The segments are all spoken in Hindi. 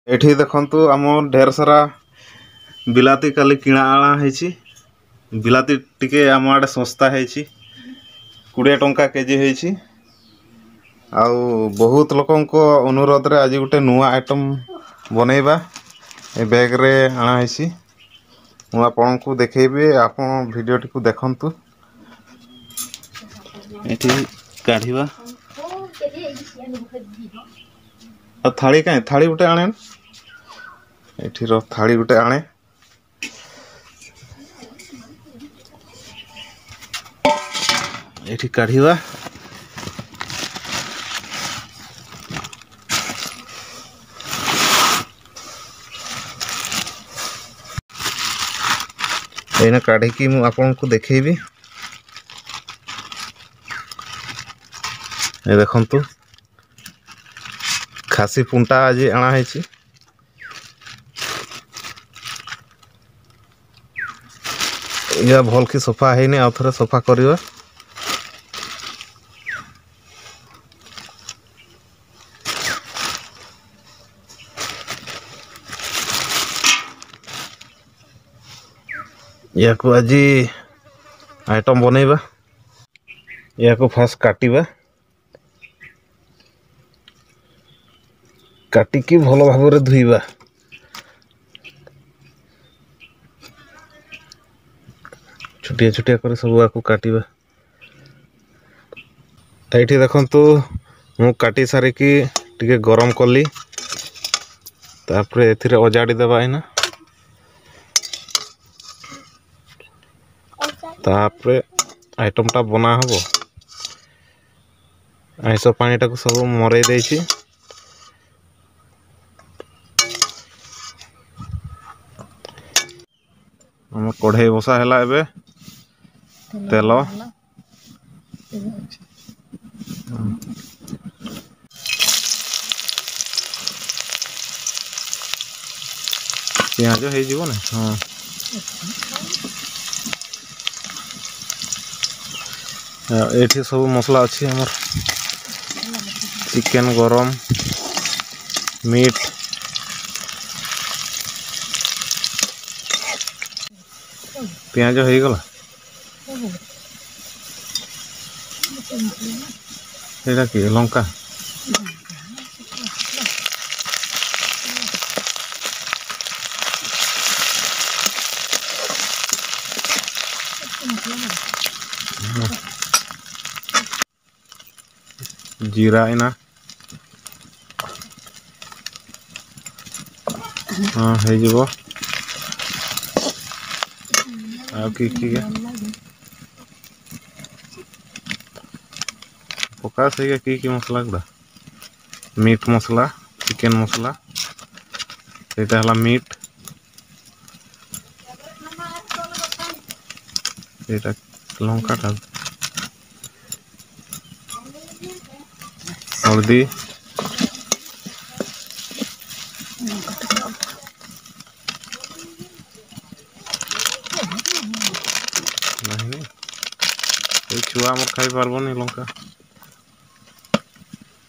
एठी देखंतु आम ढेर सारा बिलाती काली किणा आना है। बिलाती टिके आम आड़े सस्ता है 20 टंका केजी है। आउ बहुत लोक अनुरोध रे आज गोटे नुआ आइटम बनैबा ए बैग रे आना है। मु आपन को देखेबे आपन वीडियो टी को देखंतु। एठी काढिबा थाली कहीं थाली गोटे आने एठी थाली गोटे आने एठी काढिबा एना काढी कि मु आपन को देखेबी। ए देखंतु खासी पुंटा आज आना है। या भल की सफा है नहीं, आउ सफा करवा। या को आज आइटम बनैबा। या को फास्ट काटिबा, काटिकी भल भाव रे धुईबा। छुटिया छुटिया कर सब आको काटिबा। एठी देखंतु मु काटी सारी की टिके गरम कली, तापरे एथिरे ओजाडी देबा इना। तापरे आइटम टा बना हबो। आइसो पानी टाको सब मरै देछि। हम कढ़ाई बसा हैला एबे तेल पियाज है जीवो ना। हां एठी सब मसला अच्छी हमर चिकन गरम मीट पियाज हो गला। एटा की लंका जीरा इना। हाँ है जीवो आ की पका से की मसला गुड़ा मीट मसला चिकन मसला एटा हला मीट एटा लंका टा हल्दी नहीं छुआ मोर खाई पारबनी लंका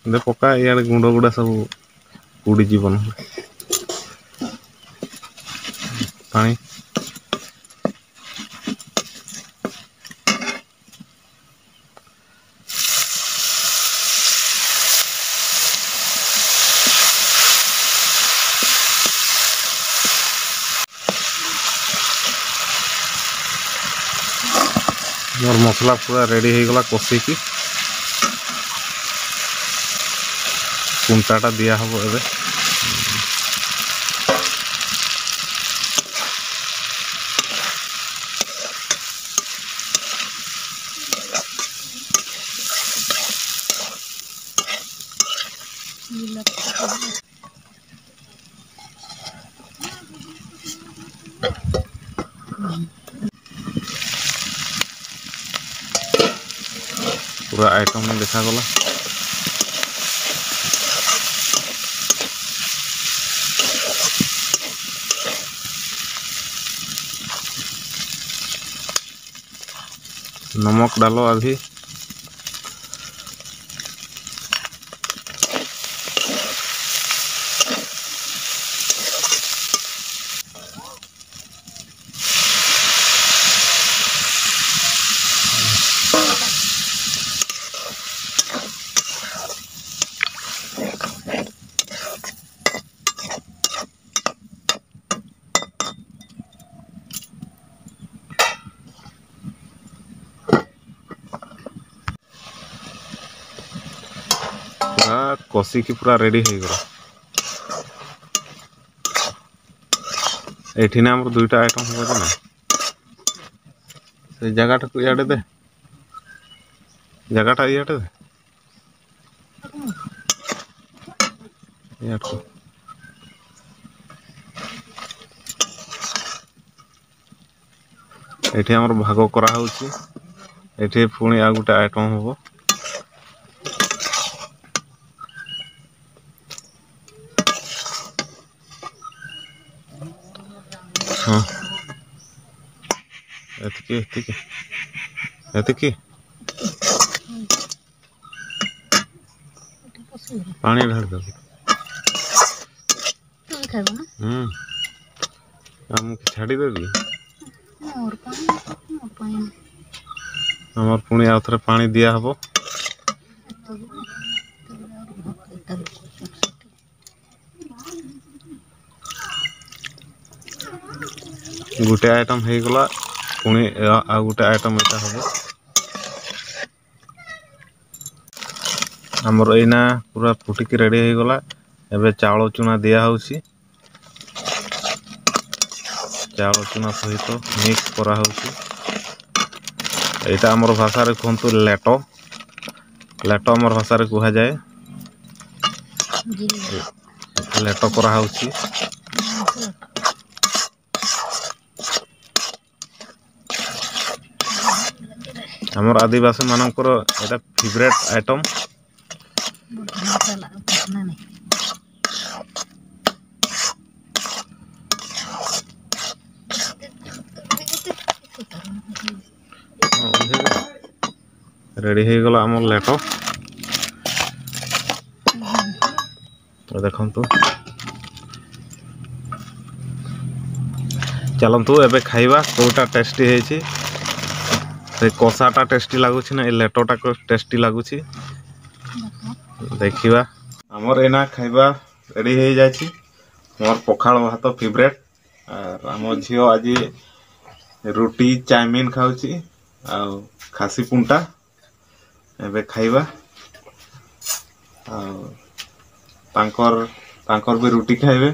दे पका इे गुंड गुड़ा सब उड़ी जीवन पानी मोर मसला पूरा रेडी हो गला। कषी की कुंटाटा दिया हबो एबे। पूरा आइटम में देखा गला। नमक डालो अभी, कषि की पूरा रेडी हो गला एठी ना हमर दुईटा आइटम हो ना से जगह को इयाडे दे जगह इयाडे दे इयाडे एठी हमर भाग करा होउची एठी पुणी आ गुटे आइटम हो हाँ एतिकी पानी ढाल दो हमको छाड़ी देबी हमर पुणी आउ थरे पानी दिया हबो गुटे आइटम हो गला पुणी आ गुटे आइटम एटा हबो हमर एना पूरा फुटिकी रेडी हो गला एबे चावल चूना दिया होउची चावल चूना सहित मिक्स करा होउची एटा हमर भाषा रे कोंतु लेटो लेटो हमर भाषा रे कुहा जाए लेटो करा होउची हमर आदिवासी मानकर एटा फेवरेट आइटम रेडी हो गला हमर लेटो देखंतु चलंतु एबे खाइबा कोटा टेस्टी हेची से कषाटा टेस्टी लगुच ना लेटोटा टेस्टी लगुच देखा आमर एना खाइबा रेडी हो जाए मोर पखाल भात फेवरेट आम झील आज रुटी चाउमिन खाऊची आ खासी पुंटा एबे खाइबा तांकर भी रुटी खाइबे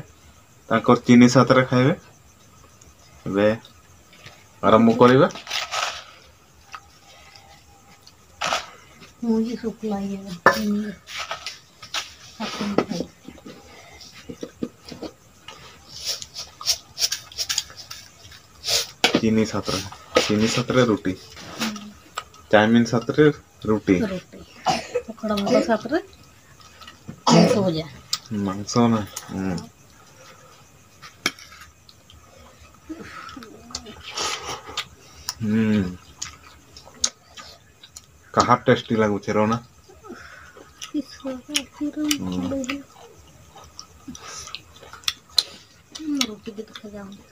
तांकर चीनी साथ रे खाइबे एबे आरंभ करिबा मुझे शुक्ला ये चीनी साथ रे रुटी चाउमिन साथ रे रुटी पकड़ा मोटा साथ रे मांस ना कहा टेस्टी लगुचे रोना रोटी भी तो खा जाऊंगी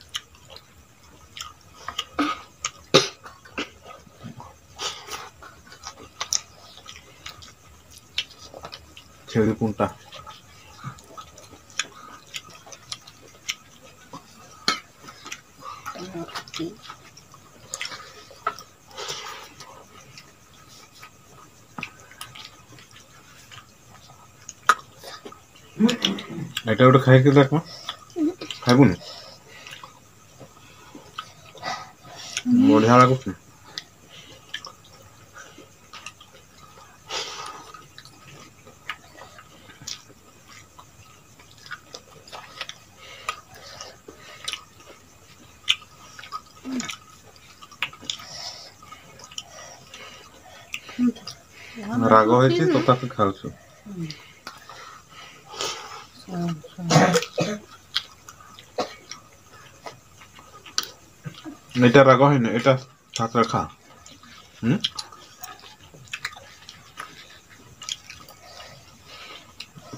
छेड़ी पुंटा এটা ওটা খাই কি দেখো খাইবো না বঢ়িয়া লাগুছে রাগ হয়েছে তো তাকে খাওছো এটা রাগ হয় না এটা সাথে খা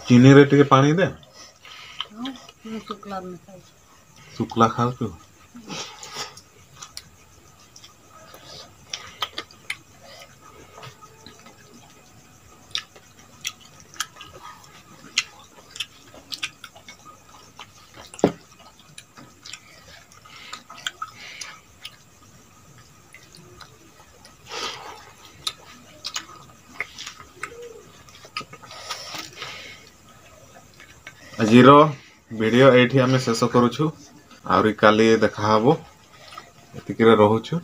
चीनी रे टिके पानी दे शुक्ला खाओ तू ଆଜିର ଭିଡ଼ିଓ ଏଇଠି ଆମେ ଶେଷ କରୁଛୁ। ଆହୁରି କାଲି ଦେଖାହବ। ଏତିକିରେ ରହୁଛୁ।